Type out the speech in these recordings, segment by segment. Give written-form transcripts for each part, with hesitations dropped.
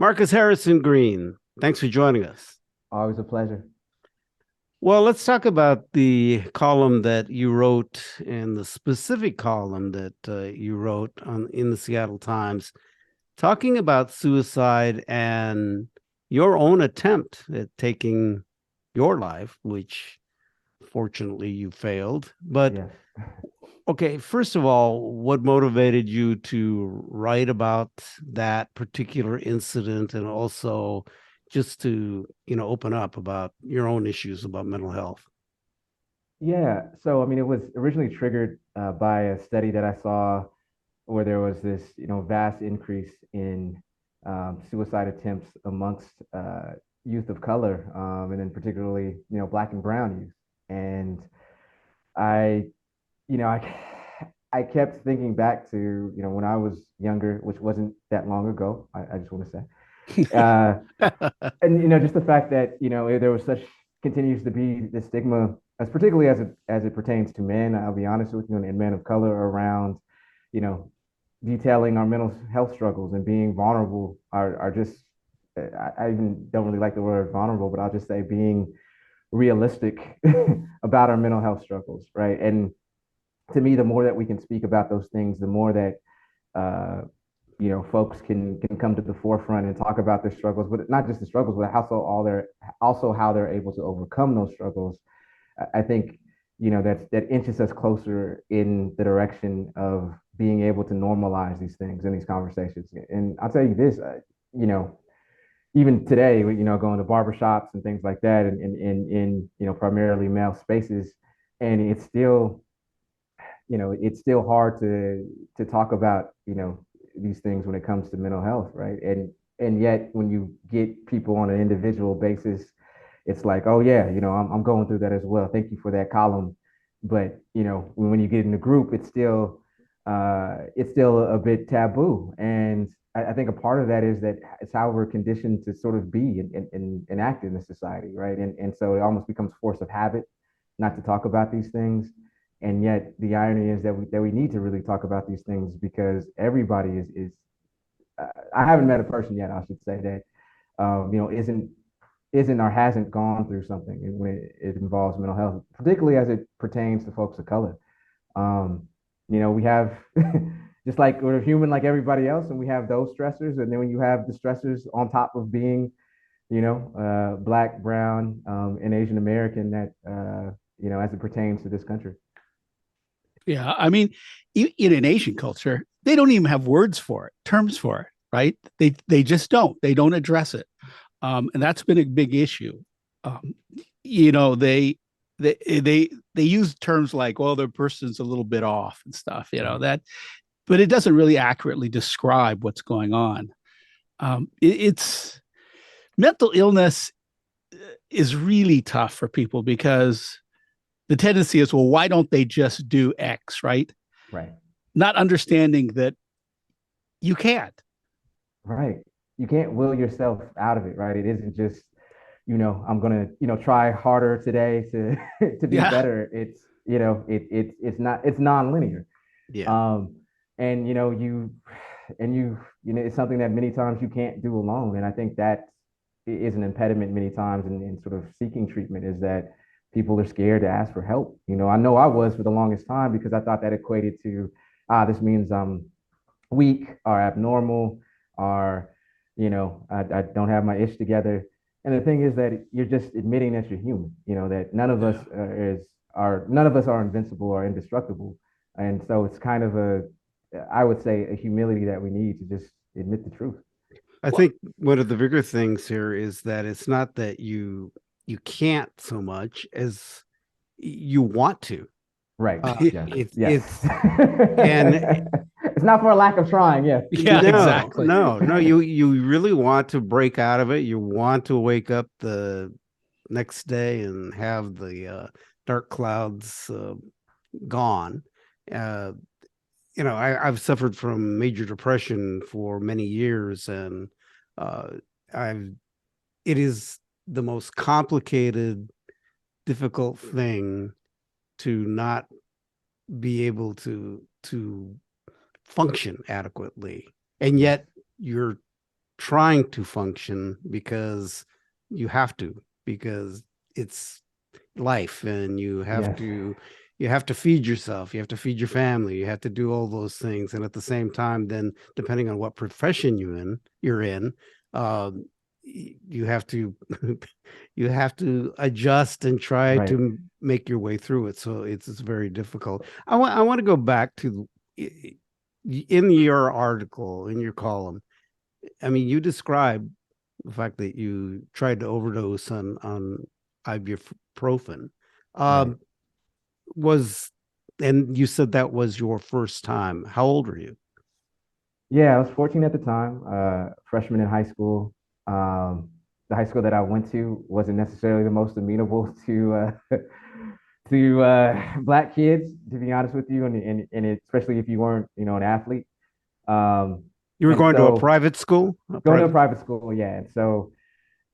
Marcus Harrison Green, thanks for joining us. Always a pleasure. Well, let's talk about the column that you wrote and the specific column that you wrote in the Seattle Times, talking about suicide and your own attempt at taking your life, which fortunately you failed. But Yes. okay, first of all, what motivated you to write about that particular incident and also just to, open up about your own issues about mental health? Yeah. So, I mean, it was originally triggered by a study that I saw where there was this, vast increase in suicide attempts amongst youth of color, and then particularly, Black and brown youth. And I, you know, I kept thinking back to, when I was younger, which wasn't that long ago. I just want to say. And just the fact that there was such continues to be this stigma, as particularly as it pertains to men. I'll be honest with you, and men of color around, you know, detailing our mental health struggles and being vulnerable are just. I even don't really like the word vulnerable, but I'll just say being realistic about our mental health struggles, right? And to me, the more that we can speak about those things, the more that uh, folks can come to the forefront and talk about their struggles, but not just the struggles, but also how they're able to overcome those struggles. I think that inches us closer in the direction of being able to normalize these things in these conversations. And I'll tell you this, you know, even today, going to barbershops and things like that, and in primarily male spaces, and it's still hard to talk about these things when it comes to mental health, right? And yet when you get people on an individual basis, it's like, oh yeah, I'm going through that as well. Thank you for that column. But when you get in a group, it's still a bit taboo. And I think a part of that is that it's how we're conditioned to sort of be and act in this society, right? And so it almost becomes force of habit not to talk about these things. And yet the irony is that we need to really talk about these things because everybody is I haven't met a person yet, I should say, that isn't or hasn't gone through something when it involves mental health, particularly as it pertains to folks of color. We have just like we're human like everybody else, and we have those stressors, and then when you have the stressors on top of being, Black, brown, and Asian American, that as it pertains to this country. Yeah, I mean, in an Asian culture, they don't even have words for it, terms for it, right? They just don't. They don't address it, and that's been a big issue. Um, you know, they use terms like, "Well, the person's a little bit off" and stuff. But it doesn't really accurately describe what's going on. It's mental illness is really tough for people because the tendency is, well, why don't they just do X, right? Right. Not understanding that you can't. Right. You can't will yourself out of it, right? It isn't just, I'm gonna, try harder today to to be Yeah. better. It's non-linear. Yeah. Um, and it's something that many times you can't do alone. And I think that is an impediment many times in sort of seeking treatment is that people are scared to ask for help. I know I was for the longest time because I thought that equated to, this means I'm weak or abnormal or I don't have my ish together. And the thing is that you're just admitting that you're human, that Yeah. none of us are invincible or indestructible. And so it's kind of I would say, a humility that we need to just admit the truth. I Well, think one of the bigger things here is that it's not that you can't so much as you want to. Right. Yes. It's Yes. it's and It's not for a lack of trying. Yes. yeah, no, exactly. no, no, you really want to break out of it. You want to wake up the next day and have the dark clouds gone. Uh, I've suffered from major depression for many years, and uh, I've it is the most complicated, difficult thing to not be able to function adequately, and yet you're trying to function because you have to, because it's life, and Yes. you have to feed yourself, you have to feed your family, you have to do all those things. And at the same time, then depending on what profession you're in, um, you have to you have to adjust and try Right. to make your way through it. So it's very difficult. I want to go back to in your article, in your column. I mean, you describe the fact that you tried to overdose on ibuprofen. Right. Um, was and you said that was your first time. How old were you? Yeah, I was 14 at the time, freshman in high school. Um, the high school that I went to wasn't necessarily the most amenable to black kids, to be honest with you, and especially if you weren't, an athlete. Um, You were and going to a so private school? A going to a private private school, yeah. And so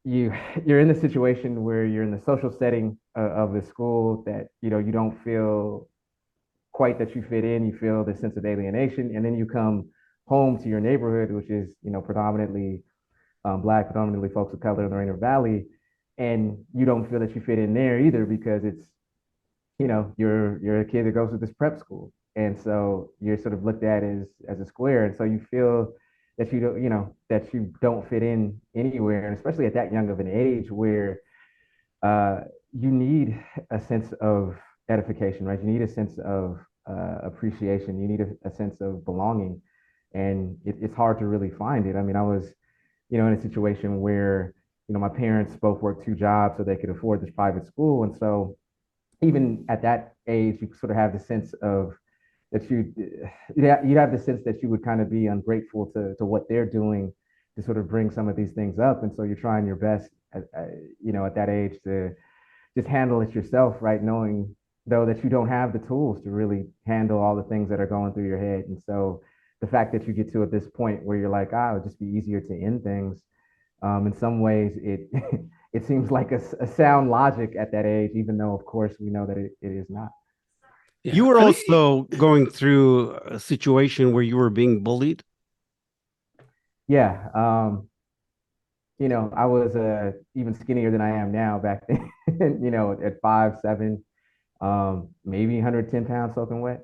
you you're in the situation where you're in the social setting of the school that you don't feel quite that you fit in. You feel this sense of alienation, and then you come home to your neighborhood, which is predominantly black, predominantly folks of color in the Rainier Valley, and you don't feel that you fit in there either because it's you're a kid that goes to this prep school, and so you're sort of looked at as a square, and so you feel that that you don't fit in anywhere, and especially at that young of an age where uh, you need a sense of edification, right? You need a sense of appreciation. You need a sense of belonging, and it's hard to really find it. I mean, I was, in a situation where, my parents both worked two jobs so they could afford this private school, and so even at that age, you sort of have the sense of that you have the sense that you would kind of be ungrateful to what they're doing to sort of bring some of these things up, and so you're trying your best, at that age to just handle it yourself, right? Knowing though that you don't have the tools to really handle all the things that are going through your head. And so the fact that you get to at this point where you're like, it would just be easier to end things. In some ways, it it seems like a sound logic at that age, even though, of course, we know that it is not. You Yeah. were I mean, also going through a situation where you were being bullied. Yeah, I was even skinnier than I am now back then. At 5'7", maybe 110 pounds soaking wet.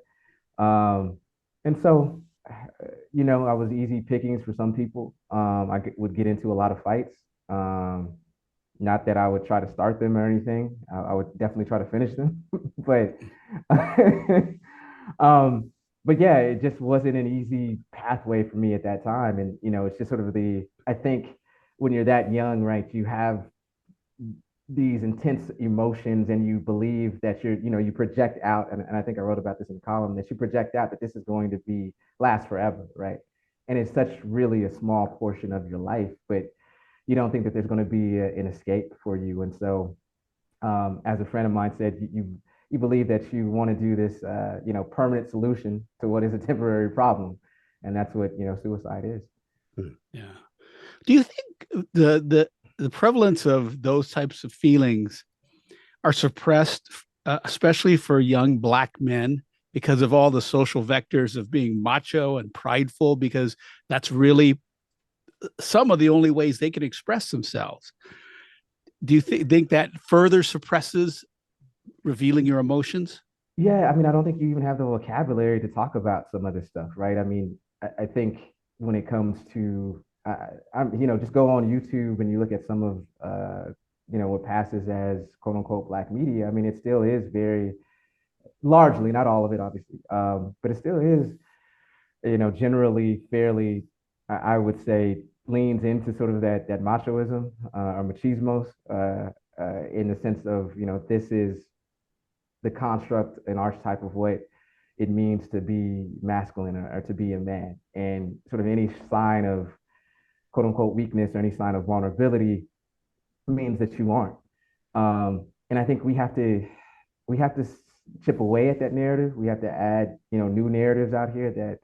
Um, and so, I was easy pickings for some people. Would get into a lot of fights. Um, Not that I would try to start them or anything. I would definitely try to finish them, but um, but yeah, it just wasn't an easy pathway for me at that time. And it's just sort of I think when you're that young, right, you have these intense emotions and you believe that you project out, and I think I wrote about this in the column, that you project out that this is going to be last forever, right? And it's such really a small portion of your life, but you don't think that there's going to be an escape for you. And so as a friend of mine said, you believe that you want to do this permanent solution to what is a temporary problem, and that's what suicide is. yeah. Do you think the prevalence of those types of feelings are suppressed, especially for young black men, because of all the social vectors of being macho and prideful? Because that's really some of the only ways they can express themselves. Do you think that further suppresses revealing your emotions? Yeah, I mean, I don't think you even have the vocabulary to talk about some of this stuff, right? I mean, I think when it comes to, just go on YouTube and you look at some of, what passes as quote unquote black media. I mean, it still is very largely, not all of it, obviously, but it still is, generally fairly, I would say, leans into sort of that machoism or machismo in the sense of, this is the construct and archetype of what it means to be masculine or to be a man. And sort of any sign of quote unquote weakness or any sign of vulnerability means that you aren't. And I think we have to chip away at that narrative. We have to add, new narratives out here that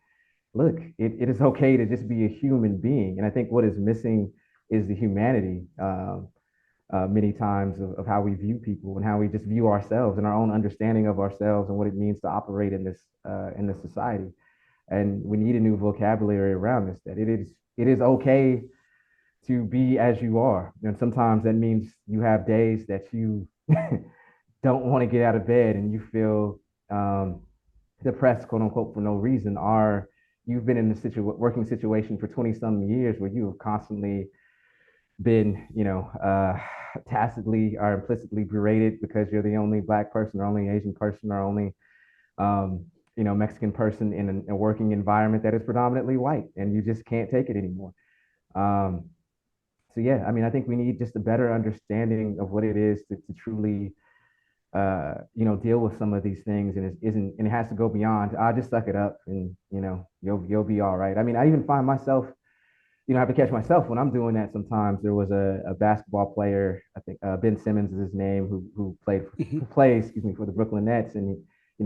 look, it is okay to just be a human being. And I think what is missing is the humanity. Many times of how we view people and how we just view ourselves and our own understanding of ourselves and what it means to operate in this society. And we need a new vocabulary around this, that it is okay to be as you are. And sometimes that means you have days that you don't want to get out of bed and you feel depressed, quote unquote, for no reason. Or you've been in a working situation for 20 some years where you have constantly been, tacitly or implicitly berated because you're the only Black person or only Asian person or only um, Mexican person in a working environment that is predominantly white, and you just can't take it anymore. Um, so yeah, I mean, I think we need just a better understanding of what it is to truly, deal with some of these things, and it has to go beyond. I just suck it up, and you'll be all right. I mean, I even find myself, I have to catch myself when I'm doing that. Sometimes there was a basketball player, I think Ben Simmons is his name, Mhm. who plays, excuse me, for the Brooklyn Nets, and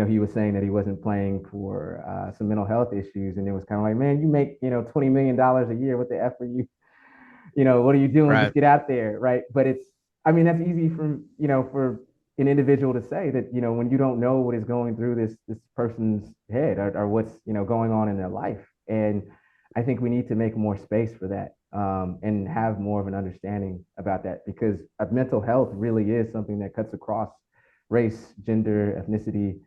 he was saying that he wasn't playing for some mental health issues, and it was kind of like, man, you make $20 million a year. What the f are you? What are you doing? Right. Just get out there, right? But I mean, that's easy for an individual to say that, when you don't know what is going through this person's head, or what's, going on in their life. And I think we need to make more space for that, and have more of an understanding about that, because mental health really is something that cuts across race, gender, ethnicity,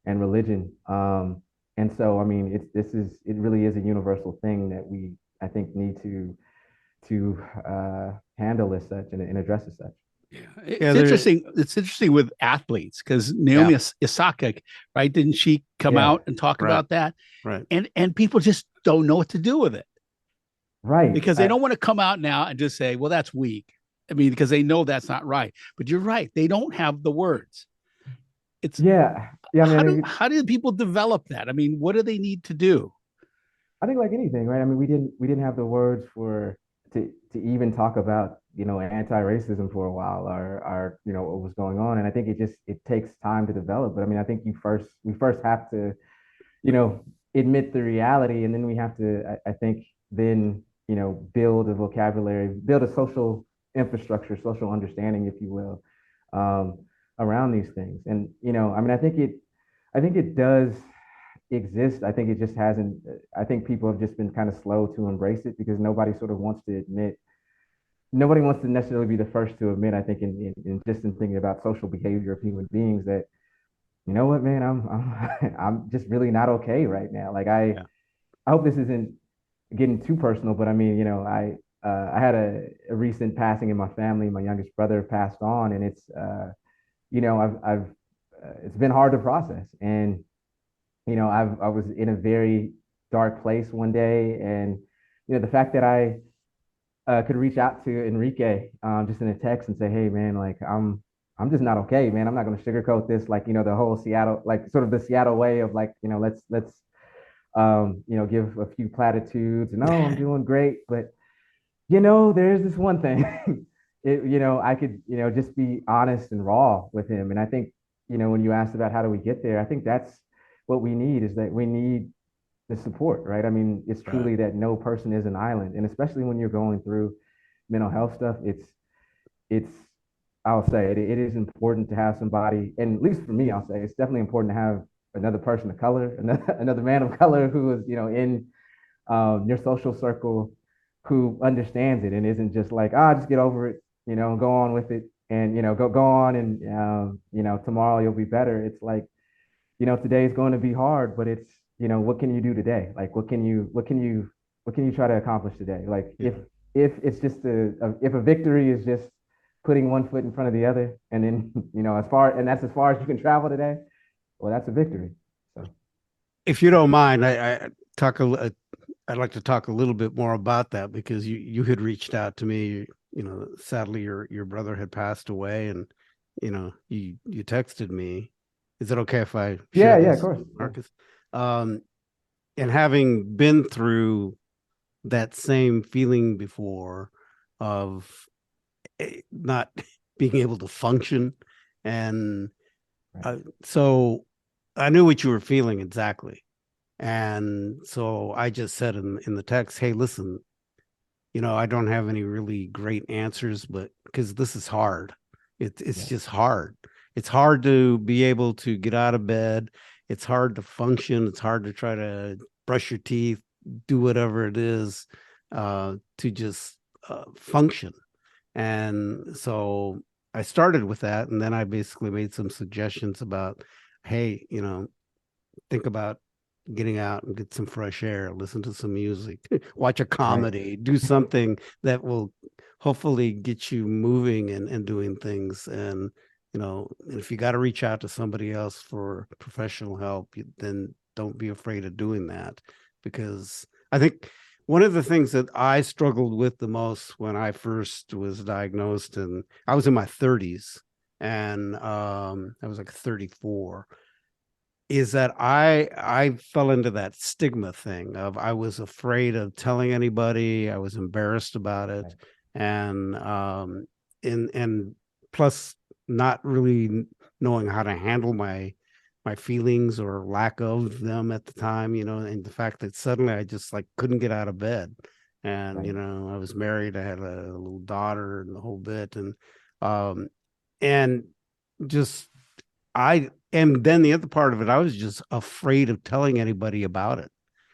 and religion. And so, I mean, it really is a universal thing that we, I think, need to handle as such, and address as such. Yeah, Yeah, it's there. interesting. It's interesting with athletes because Yeah. Naomi Osaka, right? Didn't she come Yeah, out and talk Right. about that? Right. And people just don't know what to do with it right. because they don't want to come out now and just say, "Well, that's weak." I mean, because they know that's not right. But you're right; they don't have the words. It's Yeah, yeah. I mean, how do people develop that? I mean, what do they need to do? I think like anything, right? I mean, we didn't have the words to even talk about anti-racism for a while, or what was going on, and I think it takes time to develop. But I mean, I think we first have to you know, admit the reality, and then we have to, I think, then build a vocabulary, build a social infrastructure, social understanding, if you will, um, around these things. And I mean, I think it does exist. I think it just hasn't. I think people have just been kind of slow to embrace it, because nobody sort of wants to admit. Nobody wants to necessarily be the first to admit. I think in just in thinking about social behavior of human beings, that you know what, man, I'm just really not okay right now. Like Yeah. I hope this isn't getting too personal, but I mean, I had a recent passing in my family. My youngest brother passed on, and it's I've it's been hard to process. And I was in a very dark place one day, and the fact that I could reach out to Enrique, just in a text, and say, hey man, like I'm just not okay, man. I'm not going to sugarcoat this. Like, the whole Seattle, like sort of the Seattle way of, like, let's give a few platitudes and, oh, I'm doing great. But, there's this one thing. I could, just be honest and raw with him. And I think, when you asked about how do we get there, I think that's what we need, is that we need the support, right? I mean, it's Right. truly that no person is an island. And especially when you're going through mental health stuff, it's I'll say it is important to have somebody, and at least for me, I'll say it's definitely important to have another person of color, another man of color who is, in your social circle, who understands it and isn't just like, just get over it, go on with it, and go on, and tomorrow you'll be better. It's like, today is going to be hard, but it's, what can you do today? Like, what can you try to accomplish today? Like, Yeah. if it's just if a victory is just putting one foot in front of the other, and then that's as far as you can travel today, well, that's a victory. So If you don't mind, I talk I'd like to talk a little bit more about that, because you had reached out to me. Sadly, your brother had passed away, and you texted me. Is it okay if I share yeah, of this, course, yeah, Marcus? Um, and having been through that same feeling before, of not being able to function, and right, so I knew what you were feeling exactly. And so I just said in the text, hey, listen, I don't have any really great answers, but because this is hard. It's yeah, just hard. It's hard to be able to get out of bed. It's hard to function. It's hard to try to brush your teeth, do whatever it is, to just function. And so I started with that, and then I basically made some suggestions about, hey, think about getting out and get some fresh air, listen to some music, watch a Right. comedy, do something that will hopefully get you moving and doing things. And, and if you got to reach out to somebody else for professional help, then don't be afraid of doing that. Because I think one of the things that I struggled with the most when I first was diagnosed, and I was in my 30s, and I was like 34, is that I fell into that stigma thing of I was afraid of telling anybody, I was embarrassed about it, Right. and and plus not really knowing how to handle my feelings or lack of them at the time, and the fact that suddenly I just like couldn't get out of bed. And Right. I was married, I had a little daughter and the whole bit, um and just and then the other part of it, I was just afraid of telling anybody about it,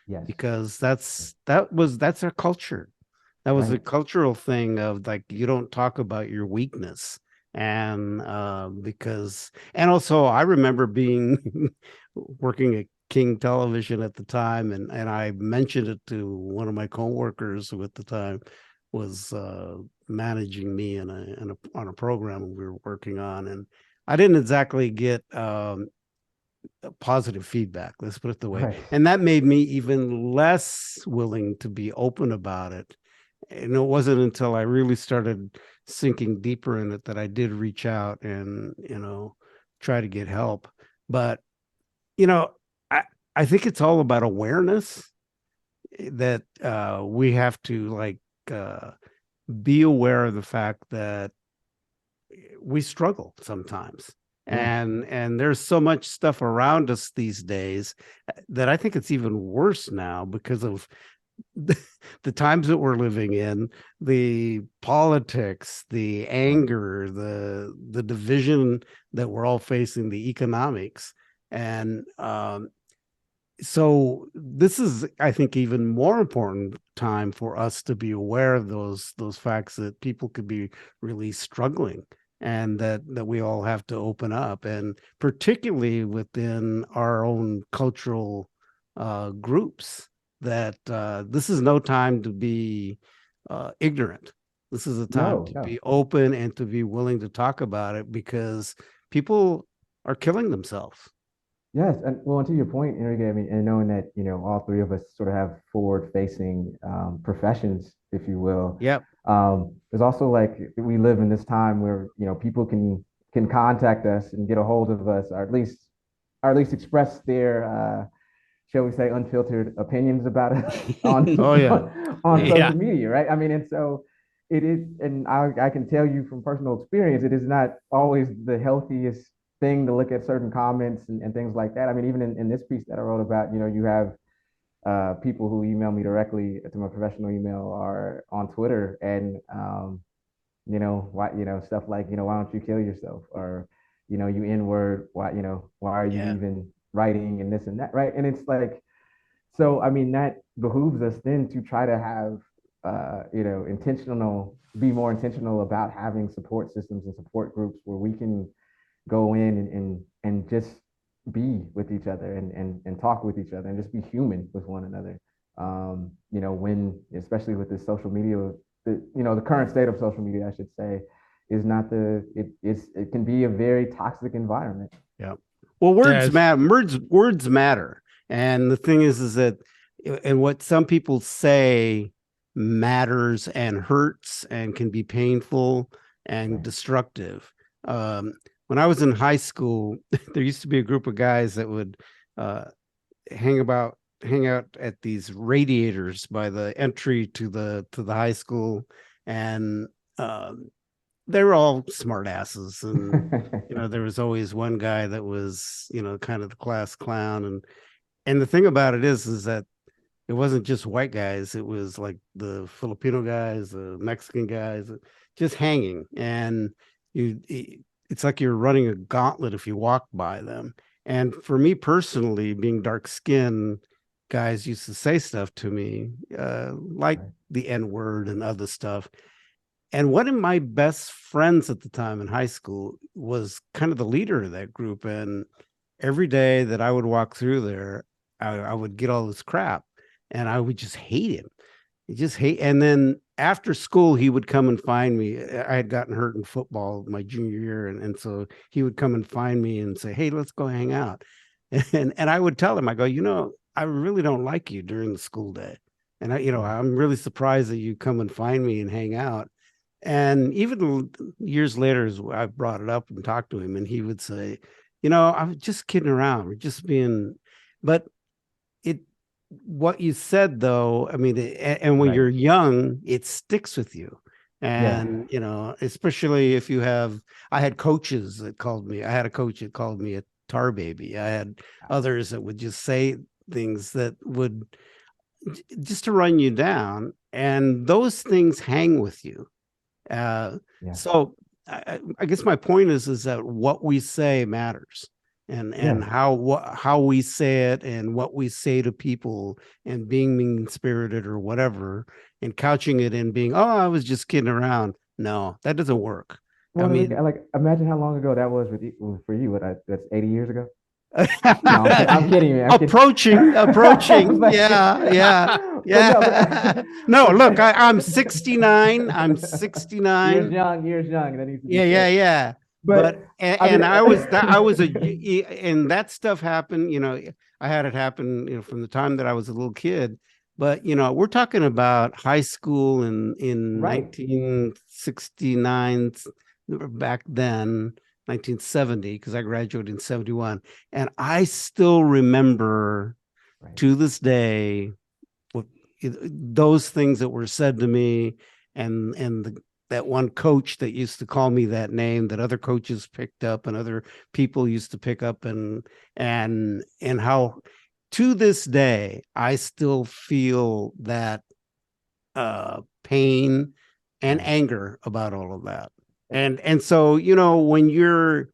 Yes. because that's our culture. That was a Right. cultural thing of like, you don't talk about your weakness. And because, and also I remember being working at King Television at the time, and I mentioned it to one of my coworkers who at the time was managing me on a program we were working on, and I didn't exactly get positive feedback, let's put it the way. Right. And that made me even less willing to be open about it. And it wasn't until I really started sinking deeper in it that I did reach out and, try to get help. But, you know, I, I think it's all about awareness, that we have to like be aware of the fact that we struggle sometimes. Yeah. And there's so much stuff around us these days that I think it's even worse now because of the times that we're living in, the politics, the Right. anger, the division that we're all facing, the economics. And so this is, I think, even more important time for us to be aware of those facts, that people could be really struggling, and that we all have to open up, and particularly within our own cultural groups, that this is no time to be ignorant. This is a time No, to no. be open and to be willing to talk about it, because people are killing themselves. Yes, and well, and to your point, Enrique, I mean, and knowing that, all three of us sort of have forward-facing professions, if you will, Yep. there's also like we live in this time where, people can contact us and get a hold of us, or at least express their shall we say, unfiltered opinions about us on Oh yeah. on Yeah. social media, right? I mean, and so it is, and I can tell you from personal experience, it is not always the healthiest thing to look at certain comments and things like that. I mean, even in this piece that I wrote about, you have people who email me directly to my professional email or on Twitter, and why, stuff like, why don't you kill yourself, or you N-word, why, why are you Yeah. even writing and this and that, right? And it's like, so I mean, that behooves us then to try to have be more intentional about having support systems and support groups where we can go in and just be with each other and talk with each other and just be human with one another. When, especially with this social media, the current state of social media, I should say, is not it can be a very toxic environment. Yeah. Well, words There's matter. Words matter. And the thing is that, and what some people say matters and hurts and can be painful and Right. destructive. When I was in high school, there used to be a group of guys that would uh, hang out at these radiators by the entry to the high school, and um, they were all smart asses. And there was always one guy that was, kind of the class clown. And the thing about it is that it wasn't just white guys, it was like the Filipino guys, the Mexican guys, just hanging. And it's like you're running a gauntlet if you walk by them. And for me personally, being dark skinned, guys used to say stuff to me, like Right. the N word and other stuff. And one of my best friends at the time in high school was kind of the leader of that group. And every day that I would walk through there, I would get all this crap and I would just hate him. You just hate. And then after school, he would come and find me. I had gotten hurt in football my junior year. And so he would come and find me and say, "Hey, let's go hang out." And I would tell him, I go, I really don't like you during the school day. And Right. I'm really surprised that you come and find me and hang out. And even years later, as I brought it up and talked to him, and he would say, I was just kidding around. We're just being, but it, what you said though, I mean, and when Right. you're young, it sticks with you. Yeah. And, especially if I had coaches that called me, I had a coach that called me a tar baby. I had others that would just say things that would just to run you down. And those things hang with you. uh, Yeah. so I guess my point is that what we say matters, and Yeah. how we say it and what we say to people, and being mean spirited or whatever, and couching it in being, oh, I was just kidding around. No, that doesn't work. I Well, mean, like imagine how long ago that was for you. That's 80 years ago. No, I'm kidding, man. I'm kidding. approaching. but, Yeah, yeah, but no, yeah. No, but look, I'm 69. I'm years 69. young, years young. That needs to be Yeah, yeah, said. yeah. But I mean, And I was and that stuff happened, I had it happen, from the time that I was a little kid. But we're talking about high school in right, 1969, back then, 1970, because I graduated in 71. And I still remember right. to this day what those things that were said to me, and that one coach that used to call me that name, that other coaches picked up and other people used to pick up, and how to this day I still feel that pain and Right. anger about all of that. And so when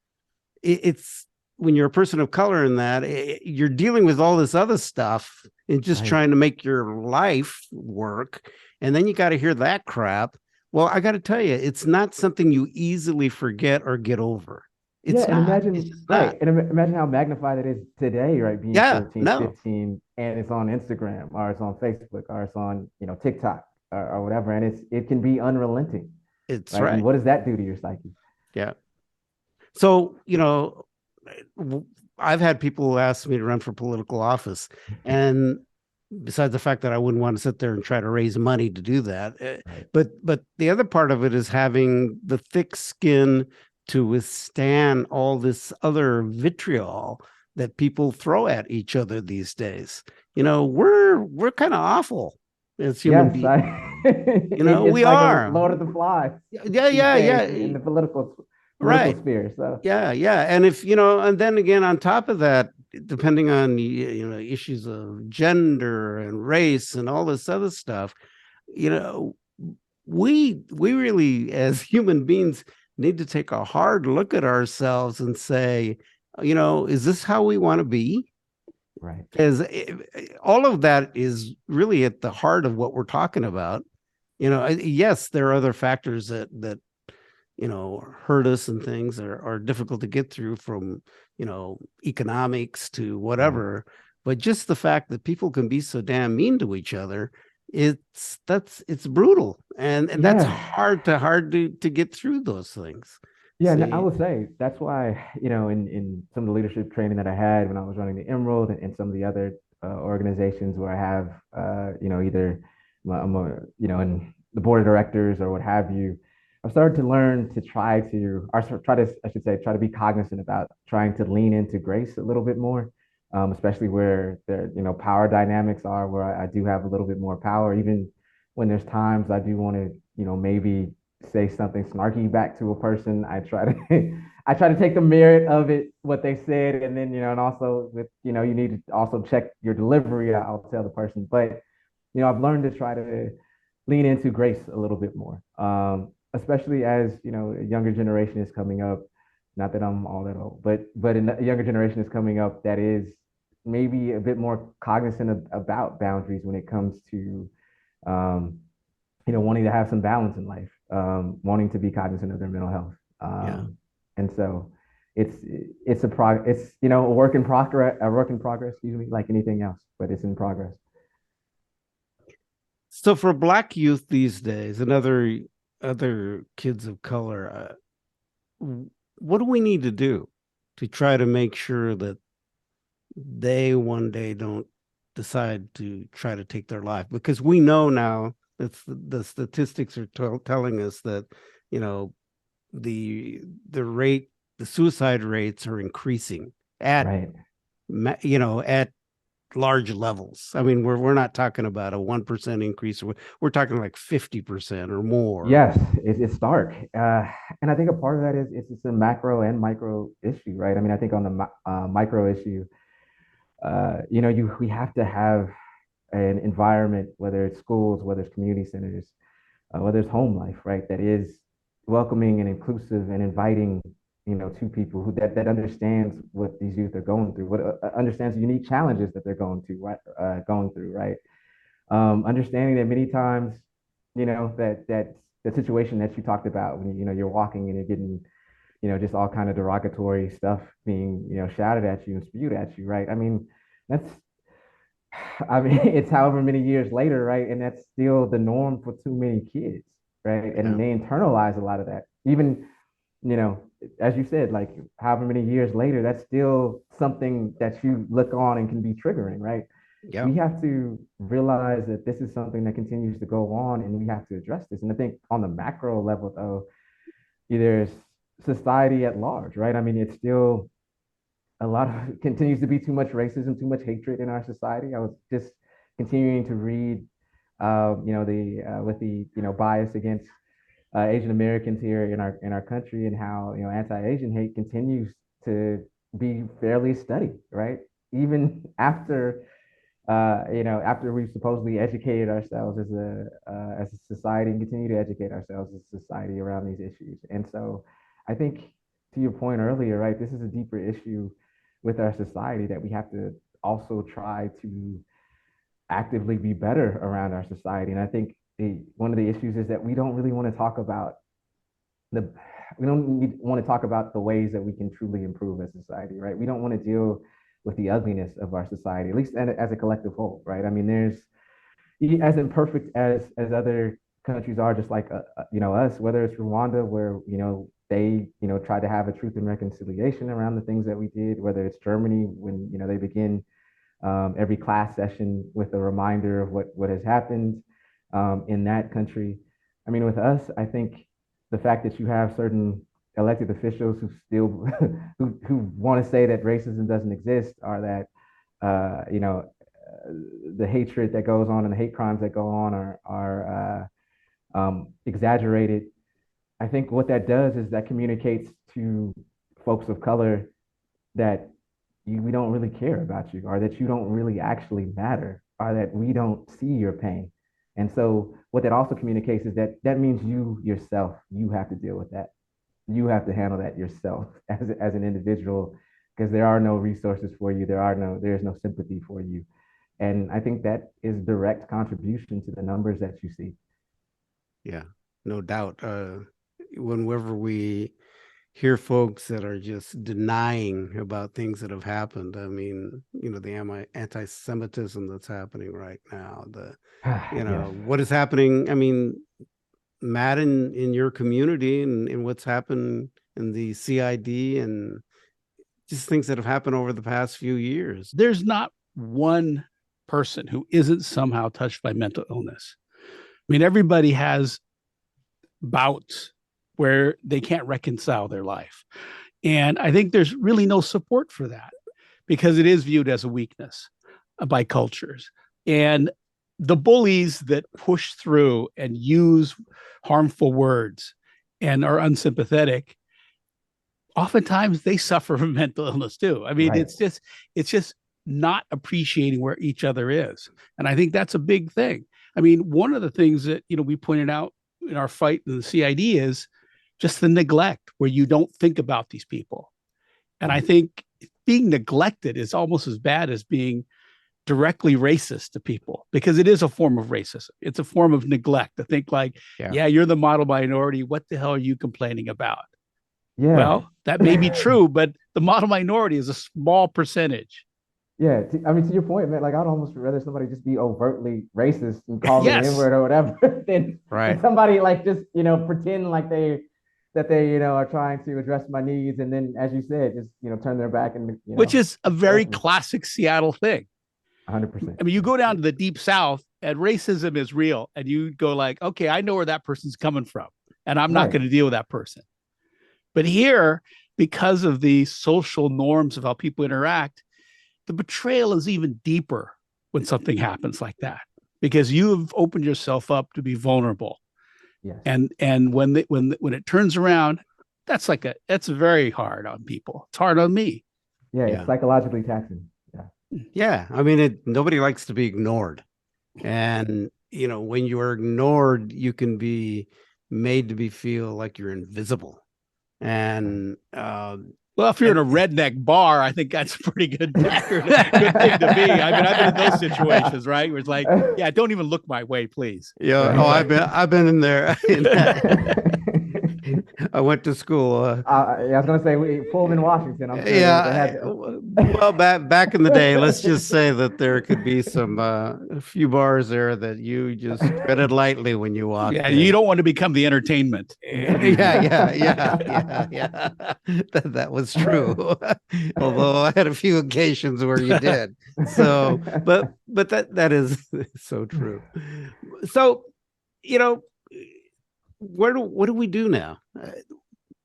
it's when you're a person of color in that, you're dealing with all this other stuff and just Right. trying to make your life work. And then you got to hear that crap. Well, I got to tell you, it's not something you easily forget or get over. Yeah, It's and not. It's imagine, just right, not. and imagine how magnified it is today, right? Being Yeah, 14, no, 15, and it's on Instagram or it's on Facebook or it's on, TikTok or whatever. And it can be unrelenting, it's right? And right. what does that do to your psyche? Yeah. So, I've had people ask me to run for political office. And besides the fact that I wouldn't want to sit there and try to raise money to do that, Right. but the other part of it is having the thick skin to withstand all this other vitriol that people throw at each other these days. We're kind of awful as human Yes, beings. it's We like a are. Lord of the Flies Yeah, these yeah, days yeah. in the political Right. sphere. So Yeah, yeah. And if, and then again, on top of that, depending on, issues of gender and race and all this other stuff, you know, we really, as human beings, need to take a hard look at ourselves and say, is this how we want to be? right. Because all of that is really at the heart of what we're talking about. Yes, there are other factors that hurt us, and things are difficult to get through, from economics to Right. whatever. But just the fact that people can be so damn mean to each other, it's brutal, and that's Yeah. hard to get through those things. Yeah, and I See. would say that's why, in some of the leadership training that I had when I was running the Emerald and some of the other organizations where I have, either I'm in the board of directors or what have you, I've started to learn to try to, or try to, I should say, try to be cognizant about trying to lean into grace a little bit more, especially where there, power dynamics are where I do have a little bit more power, even when there's times I do want to, maybe say something snarky back to a person. I try to I try to take the merit of it, what they said, and then and also with you need to also check your delivery. I'll tell the person, but I've learned to try to lean into grace a little bit more, especially as a younger generation is coming up. Not that I'm all that old, but a younger generation is coming up that is maybe a bit more cognizant about boundaries when it comes to um, wanting to have some balance in life, wanting to be cognizant of their mental health. Yeah. And so it's it's a work in progress, excuse me, like anything else, but it's in progress. So for Black youth these days and other kids of color, what do we need to do to try to make sure that they one day don't decide to try to take their life? Because we know now that the statistics are telling us that, you know, the rate, the suicide rates are increasing at, Right. at large levels. I mean, we're not talking about a 1% increase. We're talking like 50% or more. Yes, it's stark, and I think a part of that is it's a macro and micro issue, right? I mean, I think on the micro issue, we have to have an environment, whether it's schools, whether it's community centers, whether it's home life, right, that is welcoming and inclusive and inviting, to people that understands what these youth are going through, what understands the unique challenges that they're going through, right? Understanding that many times, that the situation that you talked about when you're walking and you're getting, just all kind of derogatory stuff being, shouted at you and spewed at you, right? I mean, that's I mean, it's however many years later, right? And that's still the norm for too many kids, right? Yeah. And they internalize a lot of that. Even, you know, as you said, like however many years later, that's still something that you look on and can be triggering, right? Yeah. We have to realize that this is something that continues to go on and we have to address this. And I think on the macro level, though, there's society at large, right? I mean, it's still a lot of continues to be too much racism, too much hatred in our society. I was just continuing to read, the with the bias against Asian Americans here in our country, and how anti-Asian hate continues to be fairly studied, right? Even after after we've supposedly educated ourselves as a society and continue to educate ourselves as a society around these issues. And so, I think to your point earlier, right, this is a deeper issue with our society that we have to also try to actively be better around our society. And I think one of the issues is that we don't really want to talk about the we don't want to talk about the ways that we can truly improve as society, right? We don't want to deal with the ugliness of our society, at least as a collective whole, right? I mean, there's as imperfect as other countries are, just like us, whether it's Rwanda, where they try to have a truth and reconciliation around the things that we did, whether it's Germany, when they begin every class session with a reminder of what has happened in that country. I mean, with us, I think the fact that you have certain elected officials who still who want to say that racism doesn't exist, or that the hatred that goes on and the hate crimes that go on are exaggerated. I think what that does is that communicates to folks of color that we don't really care about you, or that you don't really actually matter, or that we don't see your pain. And so what that also communicates is that that means you yourself, you have to deal with that. You have to handle that yourself as an individual, because there are no resources for you. There's no sympathy for you. And I think that is direct contribution to the numbers that you see. Yeah, no doubt. Whenever we hear folks that are just denying about things that have happened, I mean, the anti-Semitism that's happening right now, Yes. what is happening. I mean, Matt, in your community, and what's happened in the CID, and just things that have happened over the past few years. There's not one person who isn't somehow touched by mental illness. I mean, everybody has bouts where they can't reconcile their life. And I think there's really no support for that, because it is viewed as a weakness by cultures. And the bullies that push through and use harmful words and are unsympathetic, oftentimes they suffer from mental illness too. I mean, Right. it's just not appreciating where each other is. And I think that's a big thing. I mean, one of the things that, we pointed out in our fight in the CID is just the neglect, where you don't think about these people. And I think being neglected is almost as bad as being directly racist to people, because it is a form of racism. It's a form of neglect to think like, yeah, you're the model minority. What the hell are you complaining about? Yeah. Well, that may be true, but the model minority is a small percentage. Yeah, I mean, to your point, man, like I'd almost rather somebody just be overtly racist and call me the Yes. N-word or whatever than Right. somebody like just, pretend like they are trying to address my needs, and then, as you said, just, turn their back and, Which is a very ignore me. classic Seattle thing. 100%. I mean, you go down to the deep South and racism is real, and you go like, okay, I know where that person's coming from, and I'm not Right. going to deal with that person. But here, because of the social norms of how people interact, the betrayal is even deeper when something happens like that, because you have opened yourself up to be vulnerable. Yes. And when it turns around, that's very hard on people. It's hard on me. Yeah, Yeah. it's psychologically taxing. Yeah. Yeah. I mean, nobody likes to be ignored. And, when you're ignored, you can be made to feel like you're invisible. And, well, if you're in a redneck bar, I think that's a pretty good thing to be. I mean, I've been in those situations, right? Where it's like, yeah, don't even look my way, please. yeah. Right. Oh, I've been in there. I went to school. I was gonna say Pullman, Washington. I'm sure they had. Well, back in the day, let's just say that there could be a few bars there that you just treaded lightly when you walked Yeah, in. you don't want to become the entertainment. Yeah. That was true. Although I had a few occasions where you did. So, but that is so true. So, what do we do now?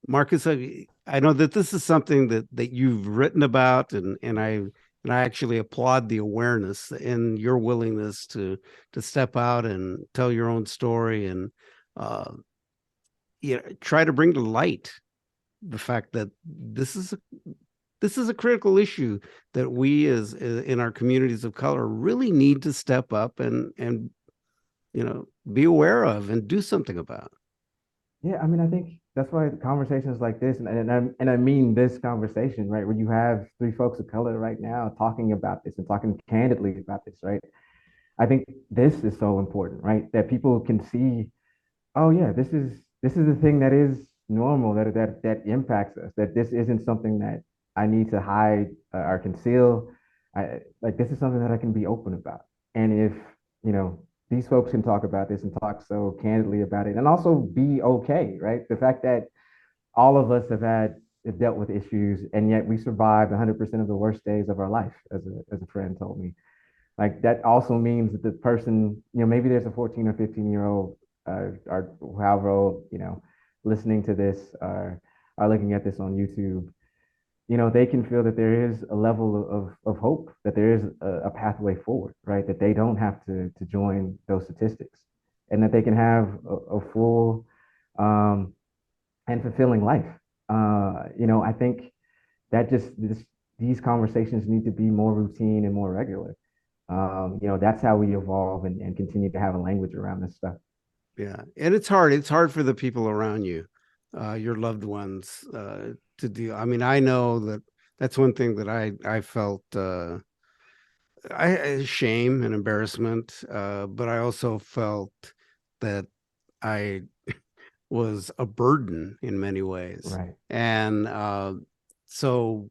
Marcus, I know that this is something that you've written about, and I actually applaud the awareness and your willingness to step out and tell your own story, and try to bring to light the fact that this is a critical issue that we, as in our communities of color, really need to step up and be aware of and do something about. Yeah, I mean, I think that's why conversations like this, and I mean this conversation, right, where you have three folks of color right now talking about this and talking candidly about this, right? I think this is so important, right? That people can see, oh yeah, this is the thing that is normal, that impacts us. That this isn't something that I need to hide or conceal. Like this is something that I can be open about. And if these folks can talk about this and talk so candidly about it, and also be okay, right? The fact that all of us have dealt with issues, and yet we survived 100% of the worst days of our life, as a friend told me. Like that also means that the person, maybe there's a 14 or 15-year-old, or however old, listening to this, are looking at this on YouTube. They can feel that there is a level of hope, that there is a pathway forward, right? That they don't have to join those statistics, and that they can have a full and fulfilling life. I think that these conversations need to be more routine and more regular. That's how we evolve and continue to have a language around this stuff. Yeah, and it's hard. It's hard for the people around you, your loved ones, to do. I mean, I know that's one thing that I felt shame and embarrassment, but I also felt that I was a burden in many ways, Right. and so.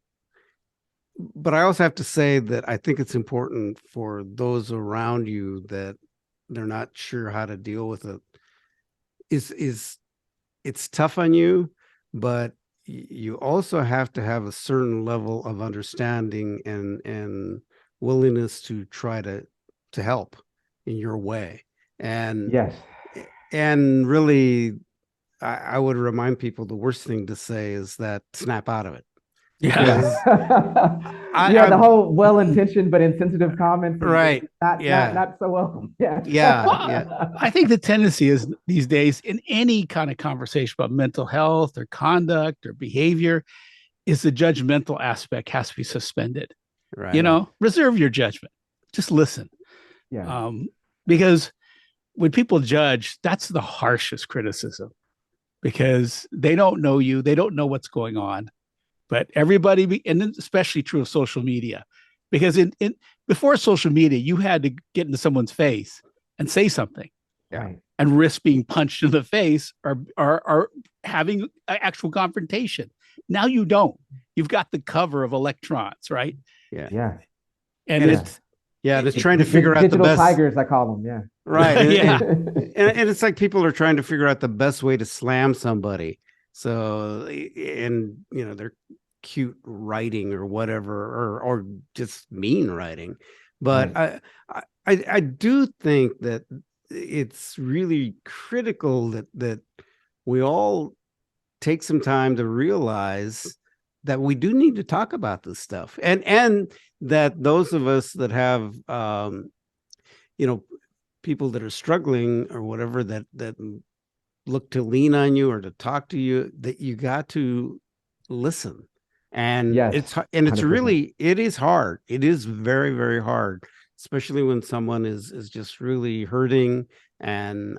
But I also have to say that I think it's important for those around you that they're not sure how to deal with it. Is It's tough on you, but you also have to have a certain level of understanding and willingness to try to help in your way. And Yes. really, I would remind people the worst thing to say is that snap out of it. Yeah. Yeah, the whole well-intentioned but insensitive comments, right. Not so welcome. Yeah. Yeah. I think the tendency is these days in any kind of conversation about mental health or conduct or behavior is the judgmental aspect has to be suspended. Right. Reserve your judgment. Just listen. Yeah. Because when people judge, that's the harshest criticism, because they don't know you. They don't know what's going on. But everybody, and especially true of social media, because in before social media, you had to get into someone's face and say something Right. and risk being punched in the face or having an actual confrontation. Now you don't. You've got the cover of electrons, right? Yeah. Yeah. And And Yeah. it's trying to figure out the Digital best. tigers, I call them. Yeah. Right. Yeah. And it's like people are trying to figure out the best way to slam somebody. So, and they're cute writing or whatever, or just mean writing. But Right. I do think that it's really critical that we all take some time to realize that we do need to talk about this stuff, and that those of us that have you know people that are struggling or whatever, that look to lean on you or to talk to you, that you got to listen. And Yes. it's 100%. really, it is hard. It is very, very hard, especially when someone is just really hurting, and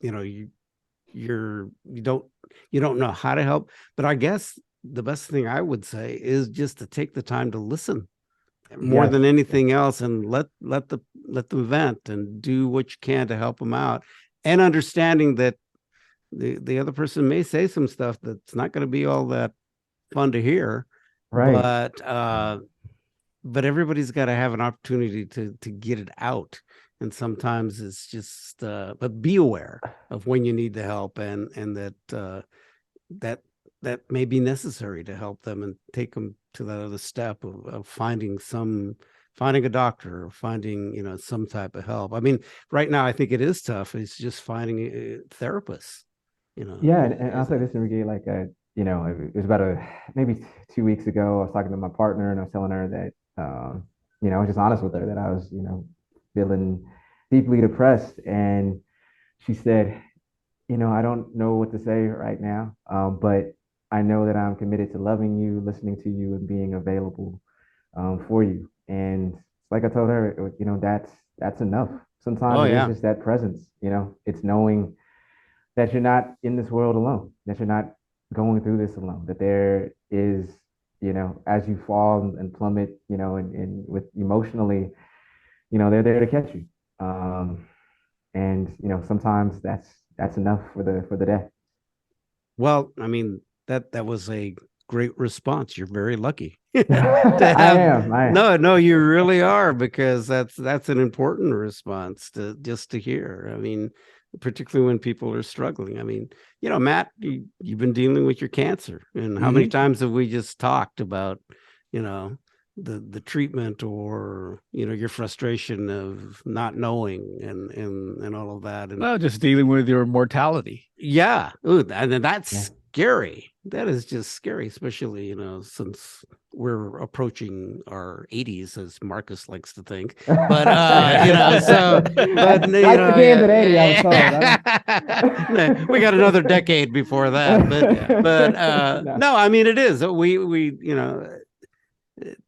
you don't know how to help. But I guess the best thing I would say is just to take the time to listen more Yes. than anything else, and let them vent and do what you can to help them out, and understanding that the other person may say some stuff that's not going to be all that fun to hear, Right. but everybody's got to have an opportunity to get it out. And sometimes it's just but be aware of when you need the help, and that that may be necessary to help them and take them to that other step of finding a doctor, or finding some type of help. I mean, right now I think it is tough. It's just finding therapists. Yeah, and I'll say this, Enrique, like it was about maybe 2 weeks ago. I was talking to my partner and I was telling her that I was just honest with her that I was, feeling deeply depressed. And she said, I don't know what to say right now, but I know that I'm committed to loving you, listening to you, and being available for you. And like I told her, that's enough. Oh Sometimes it is yeah. just that presence, it's knowing that you're not in this world alone, that you're not going through this alone, that there is, as you fall and plummet, and with emotionally, they're there to catch you. And sometimes that's enough for the day. Well, I mean, that was a great response. You're very lucky to I have. am. I am. No, you really are, because that's an important response to hear. I mean, particularly when people are struggling. I mean, Matt, you've been dealing with your cancer, and how many times have we just talked about, you know, the treatment, or your frustration of not knowing, and all of that. And Well, just dealing with your mortality. yeah, ooh, and Yeah. that's scary. That is just scary, especially since we're approaching our 80s, as Marcus likes to think. But Life begins at 80, I was we got another decade before that. But No. no, I mean, it is. We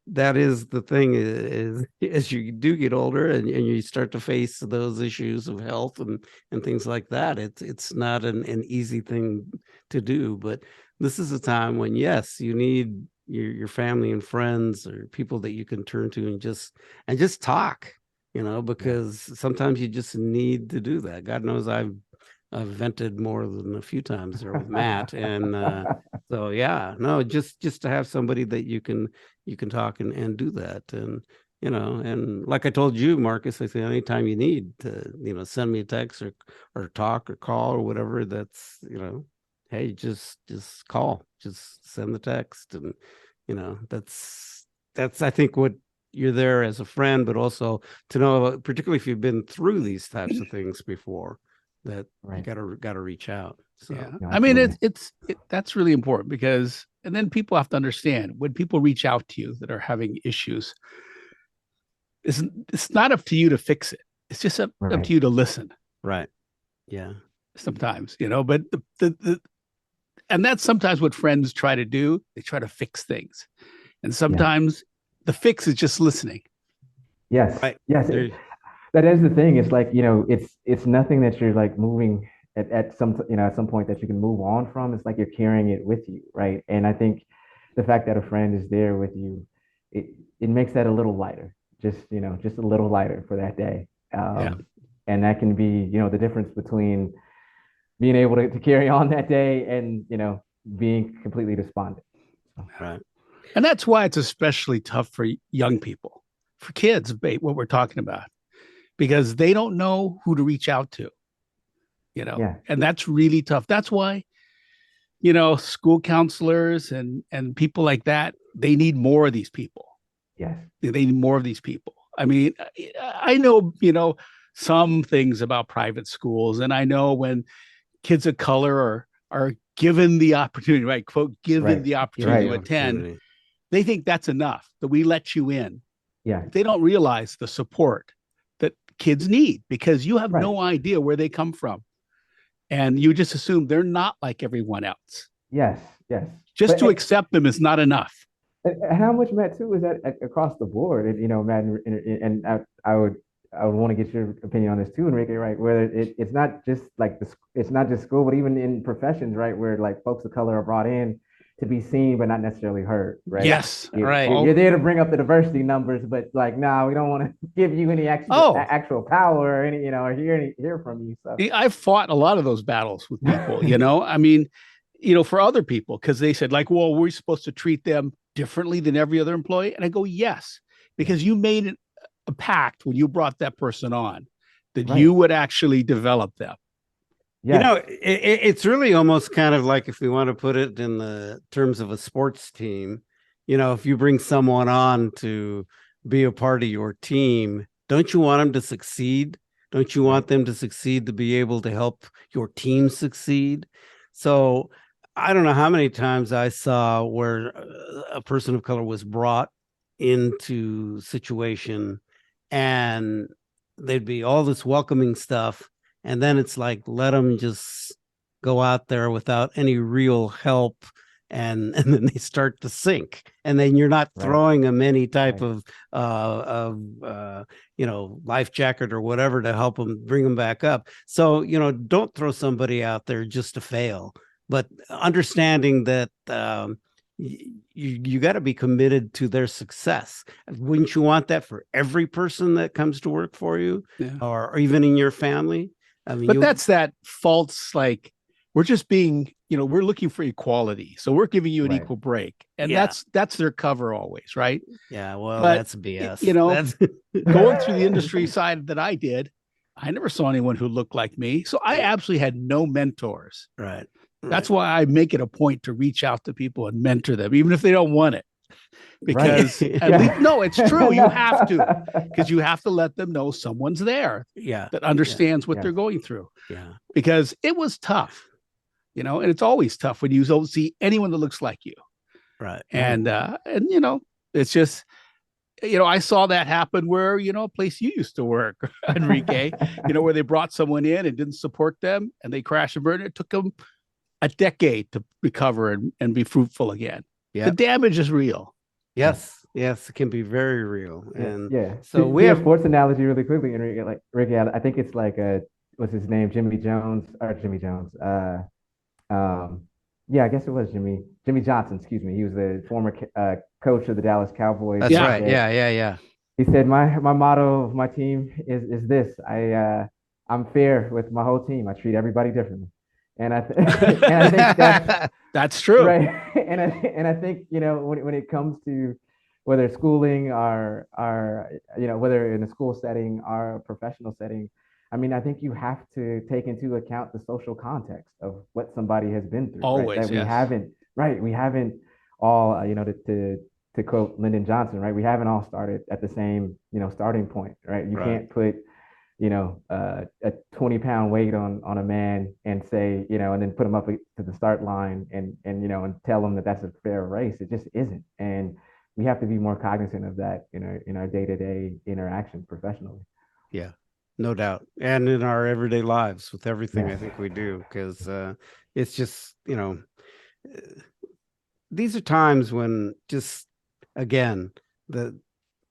that is the thing, is as you do get older, and you start to face those issues of health and things like that, it's not an easy thing to do. But this is a time when, yes, you need your family and friends, or people that you can turn to, and just talk, because sometimes you just need to do that. God knows I've vented more than a few times there with Matt, and so yeah, no, just to have somebody that you can talk and do that. And and like I told you, Marcus, I say, anytime you need to send me a text, or talk or call or whatever, that's hey, just call, just send the text. And that's I think what you're there as a friend, but also to know, particularly if you've been through these types of things before, that you Right. gotta reach out. So Yeah. No, I mean, absolutely. that's really important, because, and then people have to understand, when people reach out to you that are having issues, it's not up to you to fix it. It's just up Right. to you to listen right. Yeah. sometimes, but and that's sometimes what friends try to do. They try to fix things. And sometimes the fix is just listening. Yes. Right. Yes. There, That is the thing. It's like, it's nothing that you're like moving at some, at some point that you can move on from. It's like you're carrying it with you, right? And I think the fact that a friend is there with you, it it makes that a little lighter, just a little lighter for that day. Yeah. And that can be, the difference between being able to carry on that day and, being completely despondent. So, Right. And that's why it's especially tough for young people, for kids, what we're talking about, because they don't know who to reach out to, yeah, and that's really tough. That's why, school counselors and people like that, they need more of these people. yes, They need more of these people. I mean, I know, some things about private schools, and I know when kids of color are given the opportunity, right? Quote, given right, the Give opportunity the to attend, opportunity. they think that's enough, that we let you in. yeah, They don't realize the support that kids need, because you have right, no idea where they come from. And you just assume they're not like everyone else. yes, yes. Just But to accept them is not enough. how much, Matt, too, is that across the board? And Matt, and I would want to get your opinion on this too, Enrique. Right, where it's not just like it's not just school, but even in professions, right, where like folks of color are brought in to be seen but not necessarily heard. Right, Yes. Right. you're there to bring up the diversity numbers, but like, nah, we don't want to give you any Oh, actual power or any, or hear from you. So I've fought a lot of those battles with people, I mean, for other people, because they said, like, well, we're supposed to treat them differently than every other employee. And I go, yes, yeah, because you made a pact when you brought that person on that right, you would actually develop them. yes, It's really almost kind of like, if we want to put it in the terms of a sports team, if you bring someone on to be a part of your team, don't you want them to succeed? Don't you right, want them to succeed to be able to help your team succeed? So I don't know how many times I saw where a person of color was brought into situation, and there'd be all this welcoming stuff, and then it's like, let them just go out there without any real help, and then they start to sink, and then you're not right, throwing them any type right, of life jacket or whatever to help them bring them back up. So don't throw somebody out there just to fail, but understanding that you got to be committed to their success. Wouldn't you want that for every person that comes to work for you, Yeah. or even in your family? I mean, But that's that false, like, we're just being, we're looking for equality. So we're giving you an right, equal break. And yeah, that's their cover always, right? yeah. Well, But, that's BS. you know, That's going through the industry side that I did, I never saw anyone who looked like me. So I absolutely had no mentors. right, That's right. why I make it a point to reach out to people and mentor them, even if they don't want it. right, Because at least, yeah, no, it's true. You have to, because no. you have to let them know someone's there Yeah, that yeah, understands what Yes, they're going through. yeah. Because it was tough, and it's always tough when you don't see anyone that looks like you. Right. right, And it's just, I saw that happen where, a place you used to work, Enrique, where they brought someone in and didn't support them and they crashed and burned. It took them a decade to recover and be fruitful again. The Yeah. damage is real. yeah. Yes. Yes. It can be very real. Yeah, And yeah. so To we your have. sports analogy, really quickly, Enrique, like Ricky, I think it's like what's his name, Jimmy Jones or Jimmy Jones? Um, yeah, I guess it was Jimmy Johnson. Excuse me. He was the former coach of the Dallas Cowboys, That's and he Yeah. right. said Yeah. Yeah. Yeah. my motto of my team is this: I'm fair with my whole team. I treat everybody differently, and and I think that's That's true. right. And I think, when it comes to whether schooling or whether in a school setting or a professional setting, I mean, I think you have to take into account the social context of what somebody has been through, right? That Always. Yes. we haven't all, to quote Lyndon Johnson, right? We haven't all started at the same, starting point, right? You Right. can't put, a 20-pound weight on a man and say, and then put him up to the start line and tell him that that's a fair race. It just isn't. And we have to be more cognizant of that in our day-to-day interactions professionally. Yeah. No doubt. And in our everyday lives with everything I Yes. think we do, because it's just, uh, these are times when just, again, the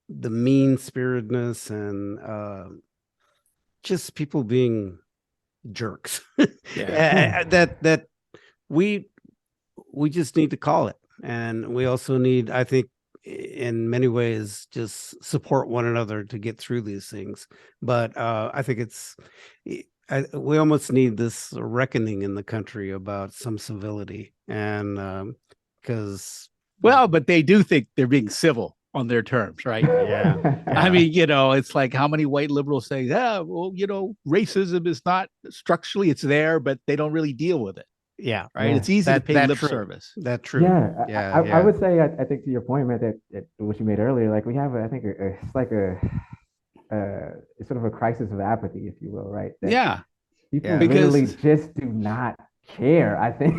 mean spiritedness and just people being jerks. Yeah. That we just need to call it, and we also need, I think, in many ways, just support one another to get through these things. But I think we almost need this reckoning in the country about some civility, and because Well, but they do think they're being civil on their terms, right? yeah, I mean, it's like how many white liberals say, yeah, well, racism is not structurally, it's there, but they don't really deal with it, yeah, right? Yeah. It's easy to pay that lip true, service. that true. Yeah, Yeah, I yeah, would say I think to your point, man, that what you made earlier, like we have I think it's like it's sort of a crisis of apathy, if you will, right? That Yeah, people yeah, literally because just do not care. I think.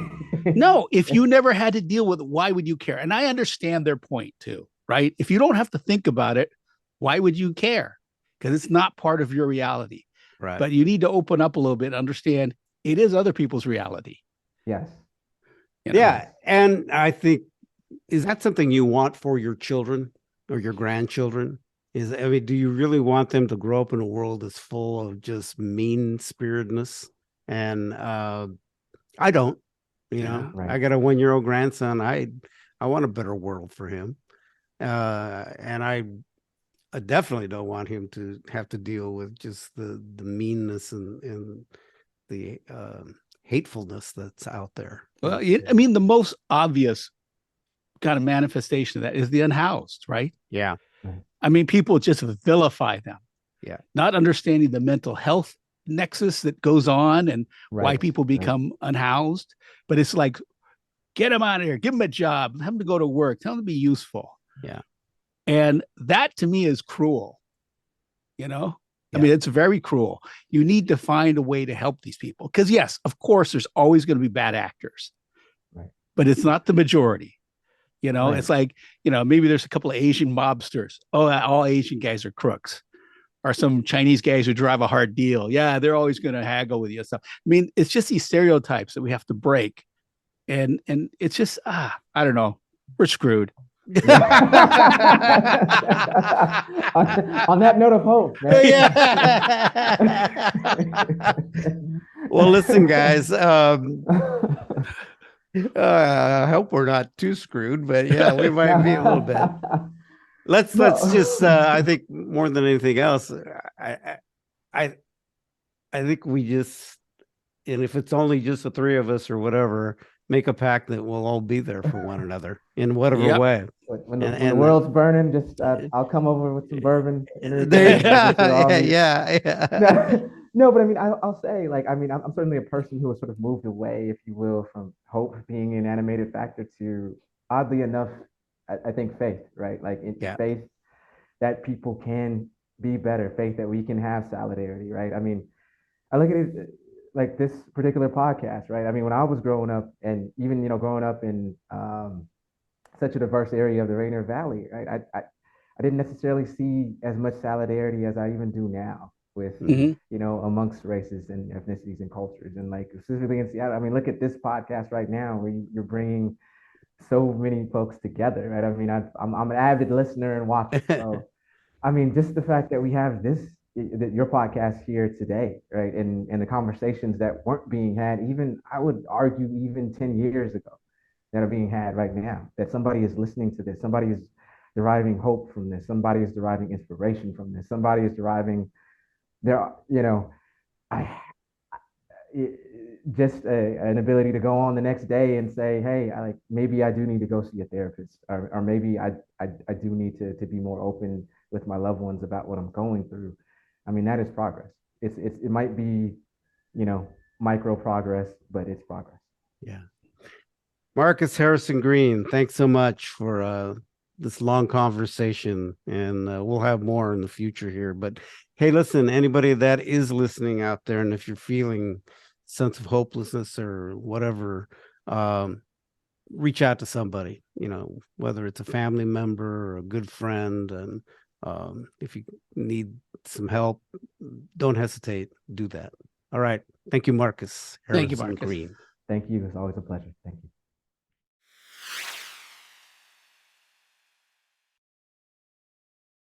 no, if you never had to deal with it, why would you care? And I understand their point too, right? If you don't have to think about it, why would you care? Because it's not part of your reality. right. But you need to open up a little bit and understand it is other people's reality. Yes. Yeah, and I think, is that something you want for your children or your grandchildren? I mean, do you really want them to grow up in a world that's full of just mean spiritedness? And I don't, Yeah. Right. I got a 1-year-old grandson. I want a better world for him. And I definitely don't want him to have to deal with just the meanness and the hatefulness that's out there. Well, I mean, the most obvious kind of manifestation of that is the unhoused, right? Yeah, Right. I mean, people just vilify them, yeah, not understanding the mental health nexus that goes on and why Right. people Right. become unhoused. But it's like, get them out of here, give them a job, have them to go to work, tell them to be useful. yeah, And that to me is cruel, you know? I Yeah. mean, it's very cruel. You need to find a way to help these people. Because, yes, of course, there's always going to be bad actors, Right. but it's not the majority. Right. It's like, maybe there's a couple of Asian mobsters. Oh, all Asian guys are crooks. Or some Chinese guys who drive a hard deal. Yeah, they're always going to haggle with you and stuff. I mean, it's just these stereotypes that we have to break. And it's just, I don't know. We're screwed. on, on that note of hope, man. Well, listen, guys. I hope we're not too screwed, but yeah, we might be a little bit. Let's just. I think more than anything else, I think we just, and if it's only just the three of us or whatever, make a pact that we'll all be there for one another in whatever Yep. way. When the world's burning, just I'll come over with some bourbon. There you go. Yeah. No, but I mean, I'll say, like, I mean, I'm certainly a person who has sort of moved away, if you will, from hope being an animated factor to, oddly enough, I think faith, right? Like, Yeah. faith that people can be better, faith that we can have solidarity, right? I mean, I look at it like this particular podcast, right? I mean, when I was growing up, and even growing up in such a diverse area of the Rainier Valley, right? I didn't necessarily see as much solidarity as I even do now with amongst races and ethnicities and cultures, and like specifically in Seattle. I mean, look at this podcast right now, where you're bringing so many folks together, right? I mean, I'm an avid listener and watcher, so I mean, just the fact that we have your podcast here today, right? And the conversations that weren't being had, even I would argue even 10 years ago, that are being had right now, that somebody is listening to this, somebody is deriving hope from this, somebody is deriving inspiration from this, somebody is deriving their, I just an ability to go on the next day and say, hey, maybe I do need to go see a therapist, or maybe I do need to be more open with my loved ones about what I'm going through. I mean, that is progress. It might be, micro progress, but it's progress. Yeah. Marcus Harrison Green, thanks so much for this long conversation, and we'll have more in the future here. But hey, listen, anybody that is listening out there, and if you're feeling sense of hopelessness or whatever, reach out to somebody, whether it's a family member or a good friend. And if you need some help, don't hesitate, do that. All right. Thank you, Marcus Harrison Thank you, Marcus. Green. Thank you. It's always a pleasure. Thank you.